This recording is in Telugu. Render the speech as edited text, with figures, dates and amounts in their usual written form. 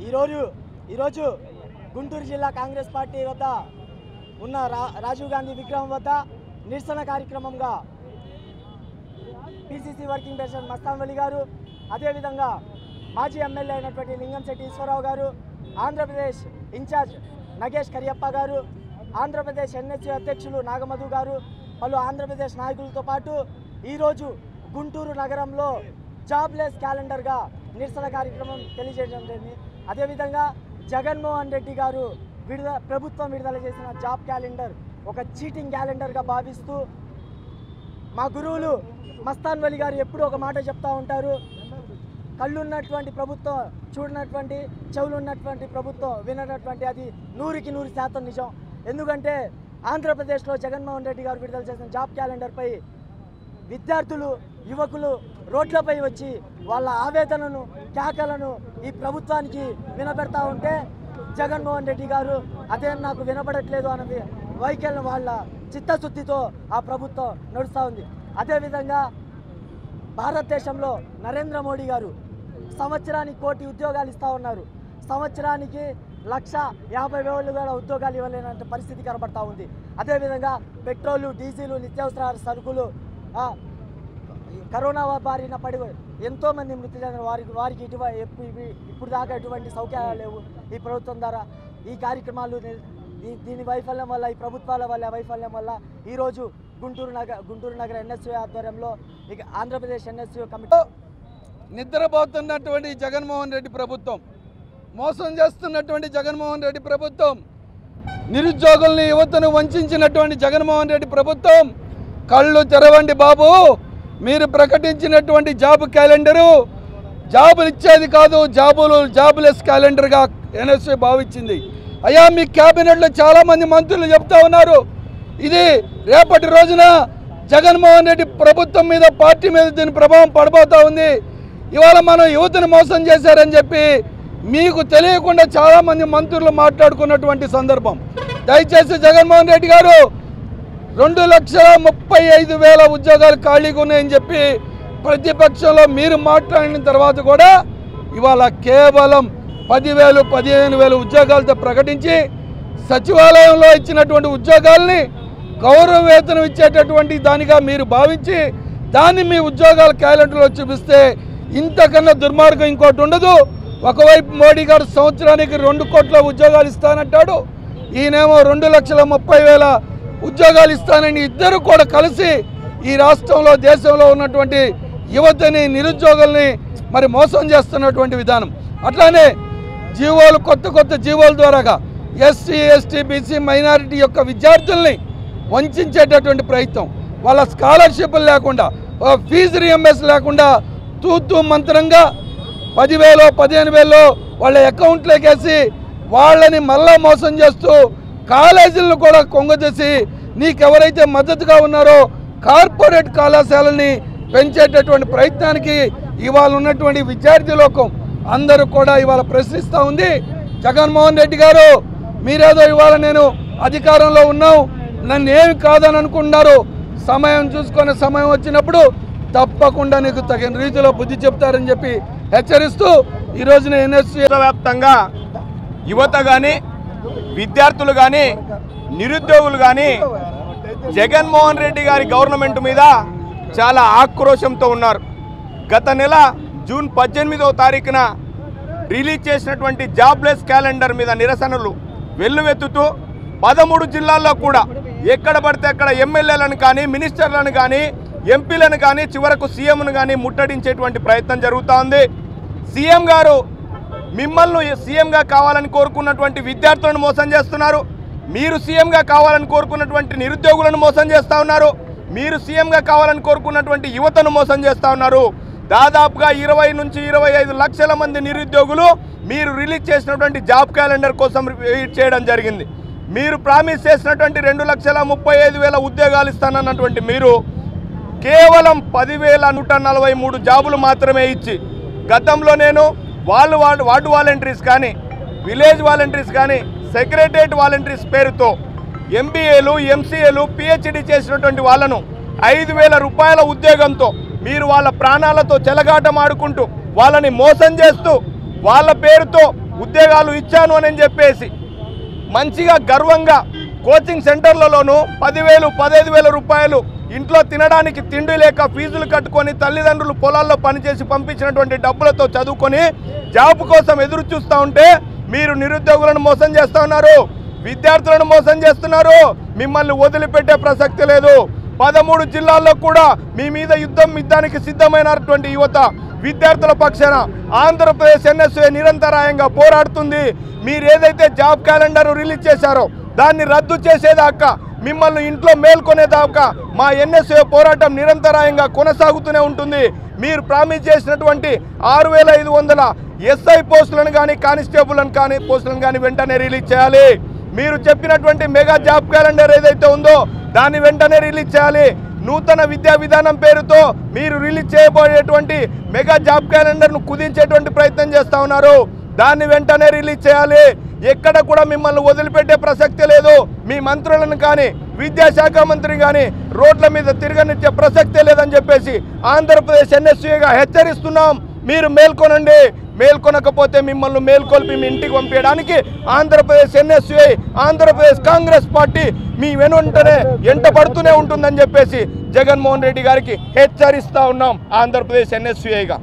ఈరోజు గుంటూరు జిల్లా కాంగ్రెస్ పార్టీ వద్ద ఉన్న రాజీవ్ గాంధీ విగ్రహం వద్ద నిరసన కార్యక్రమంగా పిసిసి వర్కింగ్ ప్రెసిడెంట్ మస్తాన్ వలి గారు, అదేవిధంగా మాజీ ఎమ్మెల్యే అయినటువంటి లింగంశెట్టి ఈశ్వరరావు గారు, ఆంధ్రప్రదేశ్ ఇన్ఛార్జ్ నగేష్ కరియప్ప గారు, ఆంధ్రప్రదేశ్ ఎన్ఎస్యూ అధ్యక్షులు నాగమధు గారు, పలు ఆంధ్రప్రదేశ్ నాయకులతో పాటు ఈరోజు గుంటూరు నగరంలో జాబ్లెస్ క్యాలెండర్గా నిరసన కార్యక్రమం తెలియజేయడం జరిగింది. అదేవిధంగా జగన్మోహన్ రెడ్డి గారు ప్రభుత్వం విడుదల చేసిన జాబ్ క్యాలెండర్ ఒక చీటింగ్ క్యాలెండర్గా భావిస్తూ మా గురువులు మస్తాన్ వలి గారు ఎప్పుడూ ఒక మాట చెప్తూ ఉంటారు, కళ్ళున్నటువంటి ప్రభుత్వం చూడనటువంటి, చెవులు ఉన్నటువంటి ప్రభుత్వం విననటువంటి, అది 100% నిజం. ఎందుకంటే ఆంధ్రప్రదేశ్లో జగన్మోహన్ రెడ్డి గారు విడుదల చేసిన జాబ్ క్యాలెండర్పై విద్యార్థులు, యువకులు రోడ్లపై వచ్చి వాళ్ళ ఆవేదనను, కేకలను ఈ ప్రభుత్వానికి వినబెడతా ఉంటే జగన్మోహన్ రెడ్డి గారు అదేం నాకు వినబడట్లేదు అన్నది వైఖరి వాళ్ళ చిత్తశుద్ధితో ఆ ప్రభుత్వం నడుస్తూ ఉంది. అదేవిధంగా భారతదేశంలో నరేంద్ర మోడీ గారు సంవత్సరానికి 1 కోటి ఉద్యోగాలు ఇస్తూ ఉన్నారు. సంవత్సరానికి 1,50,000 ఉద్యోగాలు ఇవ్వలేనంత పరిస్థితి కనబడతా ఉంది. అదేవిధంగా పెట్రోలు, డీజిలు, నిత్యావసర సరుకులు కరోనా బారిన పడి ఎంతోమంది మృతి చెందిన వారికి ఇప్పుడు దాకా ఎటువంటి సౌకర్యాలు లేవు. ఈ ప్రభుత్వం ద్వారా ఈ కార్యక్రమాలు దీని వైఫల్యం వల్ల, ఈ ప్రభుత్వాల వల్ల వైఫల్యం వల్ల ఈరోజు గుంటూరు నగర ఎన్ఎస్యూ ఆధ్వర్యంలో ఇక ఆంధ్రప్రదేశ్ ఎన్ఎస్యూ కమిటీ నిద్రపోతున్నటువంటి జగన్మోహన్ రెడ్డి ప్రభుత్వం, మోసం చేస్తున్నటువంటి జగన్మోహన్ రెడ్డి ప్రభుత్వం, నిరుద్యోగుల్ని, యువతను వంచినటువంటి జగన్మోహన్ రెడ్డి ప్రభుత్వం, కళ్ళు తెరవండి బాబు. మీరు ప్రకటించినటువంటి జాబ్ క్యాలెండరు జాబులు ఇచ్చేది కాదు, జాబులెస్ క్యాలెండర్గా ఎన్ఎస్యూ భావించింది. అయ్యా, మీ క్యాబినెట్లో చాలామంది మంత్రులు చెప్తా ఉన్నారు, ఇది రేపటి రోజున జగన్మోహన్ రెడ్డి ప్రభుత్వం మీద, పార్టీ మీద దీని ప్రభావం పడబోతూ ఉంది. ఇవాళ మనం యువతను మోసం చేశారని చెప్పి మీకు తెలియకుండా చాలామంది మంత్రులు మాట్లాడుకున్నటువంటి సందర్భం. దయచేసి జగన్మోహన్ రెడ్డి గారు 2,35,000 ఉద్యోగాలు ఖాళీగా ఉన్నాయని చెప్పి ప్రతిపక్షంలో మీరు మాట్లాడిన తర్వాత కూడా ఇవాళ కేవలం 10,000, 15,000 ఉద్యోగాలతో ప్రకటించి సచివాలయంలో ఇచ్చినటువంటి ఉద్యోగాల్ని గౌరవ వేతనం ఇచ్చేటటువంటి దానిగా మీరు భావించి దాన్ని మీ ఉద్యోగాల క్యాలెండర్లో చూపిస్తే ఇంతకన్నా దుర్మార్గం ఇంకోటి ఉండదు. ఒకవైపు మోడీ గారు సంవత్సరానికి 2 కోట్ల ఉద్యోగాలు ఇస్తానంటాడు, ఈయనేమో 2,30,000 ఉద్యోగాలు ఇస్తానని ఇద్దరు కూడా కలిసి ఈ రాష్ట్రంలో, దేశంలో ఉన్నటువంటి యువతని, నిరుద్యోగుల్ని మరి మోసం చేస్తున్నటువంటి విధానం. అట్లానే జీవోలు, కొత్త జీవోల ద్వారాగా ఎస్సీ, ఎస్టీ, బీసీ, మైనారిటీ యొక్క విద్యార్థుల్ని వంచేటటువంటి ప్రయత్నం, వాళ్ళ స్కాలర్షిప్లు లేకుండా, ఫీజు రియంబర్స్ లేకుండా తూతూ మంత్రంగా 10,000, 15,000 వాళ్ళ అకౌంట్లోకి వేసి వాళ్ళని మళ్ళా మోసం చేస్తూ కాలేజీలను కూడా కొంగజేసి నీకెవరైతే మద్దతుగా ఉన్నారో కార్పొరేట్ కళాశాలని పెంచేటటువంటి ప్రయత్నానికి ఇవాళ ఉన్నటువంటి విద్యార్థి లోకం అందరూ కూడా ఇవాళ ప్రశ్నిస్తూ ఉంది. జగన్మోహన్ రెడ్డి గారు, మీరేదో ఇవాళ నేను అధికారంలో ఉన్నాం, నన్ను ఏమి కాదని అనుకుంటున్నారు, సమయం చూసుకునే సమయం వచ్చినప్పుడు తప్పకుండా నీకు తగిన రీతిలో బుద్ధి చెప్తారని చెప్పి హెచ్చరిస్తూ ఈ రోజున ఎన్ఎస్యూ వ్యాప్తంగా యువత కానీ, విద్యార్థులు కానీ, నిరుద్యోగులు కానీ జగన్మోహన్ రెడ్డి గారి గవర్నమెంట్ మీద చాలా ఆక్రోశంతో ఉన్నారు. గత నెల జూన్ 18వ తారీఖున రిలీజ్ చేసినటువంటి జాబ్లెస్ క్యాలెండర్ మీద నిరసనలు వెల్లువెత్తుతూ 13 జిల్లాల్లో కూడా ఎక్కడ పడితే అక్కడ ఎమ్మెల్యేలను కానీ, మినిస్టర్లను కానీ, ఎంపీలను కానీ, చివరకు సీఎంను కానీ ముట్టడించేటువంటి ప్రయత్నం జరుగుతూ ఉంది. సీఎం గారు మిమ్మల్ని సీఎంగా కావాలని కోరుకున్నటువంటి విద్యార్థులను మోసం చేస్తున్నారు, మీరు సీఎంగా కావాలని కోరుకున్నటువంటి నిరుద్యోగులను మోసం చేస్తూ ఉన్నారు, మీరు సీఎంగా కావాలని కోరుకున్నటువంటి యువతను మోసం చేస్తూ ఉన్నారు. దాదాపుగా 20 నుంచి 25 లక్షల మంది నిరుద్యోగులు మీరు రిలీజ్ చేసినటువంటి జాబ్ క్యాలెండర్ కోసం వెయిట్ చేయడం జరిగింది. మీరు ప్రామిస్ చేసినటువంటి 2,35,000 ఉద్యోగాలు ఇస్తానన్నటువంటి మీరు కేవలం 10,143 జాబులు మాత్రమే ఇచ్చి, గతంలో నేను వార్డు వాలంటీర్స్ కానీ, విలేజ్ వాలంటీర్స్ కానీ, సెక్రటరియట్ వాలంటీర్స్ పేరుతో ఎంబీఏలు, ఎంసీఏలు, పిహెచ్డి చేసినటువంటి వాళ్ళను 5,000 రూపాయల ఉద్యోగంతో మీరు వాళ్ళ ప్రాణాలతో చెలగాటమాడుకుంటూ వాళ్ళని మోసం చేస్తూ వాళ్ళ పేరుతో ఉద్యోగాలు ఇచ్చాను అని చెప్పేసి మంచిగా గర్వంగా కోచింగ్ సెంటర్లలోనూ 10,000 15,000 రూపాయలు ఇంట్లో తినడానికి తిండి లేక ఫీజులు కట్టుకొని తల్లిదండ్రులు పొలాల్లో పనిచేసి పంపించినటువంటి డబ్బులతో చదువుకొని జాబ్ కోసం ఎదురు చూస్తూ ఉంటే మీరు నిరుద్యోగులను మోసం చేస్తూ ఉన్నారు, విద్యార్థులను మోసం చేస్తున్నారు. మిమ్మల్ని వదిలిపెట్టే ప్రసక్తి లేదు. 13 జిల్లాల్లో కూడా మీ మీద యుద్ధానికి సిద్ధమైనటువంటి యువత విద్యార్థుల పక్షాన ఆంధ్రప్రదేశ్ ఎన్ఎస్ఏ నిరంతరాయంగా పోరాడుతుంది. మీరు ఏదైతే జాబ్ క్యాలెండర్ రిలీజ్ చేశారో దాన్ని రద్దు చేసేదాకా, మిమ్మల్ని ఇంట్లో మేల్కొనేదాకా మా ఎన్ఎస్ఏ పోరాటం నిరంతరాయంగా కొనసాగుతూనే ఉంటుంది. మీరు ప్రామిస్ చేసినటువంటి 6,500 ఎస్ఐ పోస్టులను కానీ కానిస్టేబుల్లను కానీ పోస్టులను కానీ వెంటనే రిలీజ్ చేయాలి. మీరు చెప్పినటువంటి మెగా జాబ్ క్యాలెండర్ ఏదైతే ఉందో దాన్ని వెంటనే రిలీజ్ చేయాలి. నూతన విద్యా విధానం పేరుతో మీరు రిలీజ్ చేయబోయేటువంటి మెగా జాబ్ క్యాలెండర్ను కుదించేటువంటి ప్రయత్నం చేస్తూ ఉన్నారు. దాన్ని వెంటనే రిలీజ్ చేయాలి. ఎక్కడ కూడా మిమ్మల్ని వదిలిపెట్టే ప్రసక్తి లేదు. మీ మంత్రులను కానీ విద్యాశాఖ మంత్రి కానీ రోడ్ల మీద తిరగనిచ్చే ప్రసక్తే లేదని చెప్పేసి ఆంధ్రప్రదేశ్ ఎన్ఎస్యూగా హెచ్చరిస్తున్నాం. మీరు మేల్కొనండి. మేల్కొనకపోతే మిమ్మల్ని మేల్కొల్పి మీ ఇంటికి పంపించడానికి ఆంధ్రప్రదేశ్ ఎన్ఎస్యూఐ, ఆంధ్రప్రదేశ్ కాంగ్రెస్ పార్టీ మీ వెనుంటనే ఎంట పడుతూనే ఉంటుందని చెప్పేసి జగన్మోహన్ రెడ్డి గారికి హెచ్చరిస్తూ ఉన్నాం ఆంధ్రప్రదేశ్ ఎన్ఎస్యూఐగా.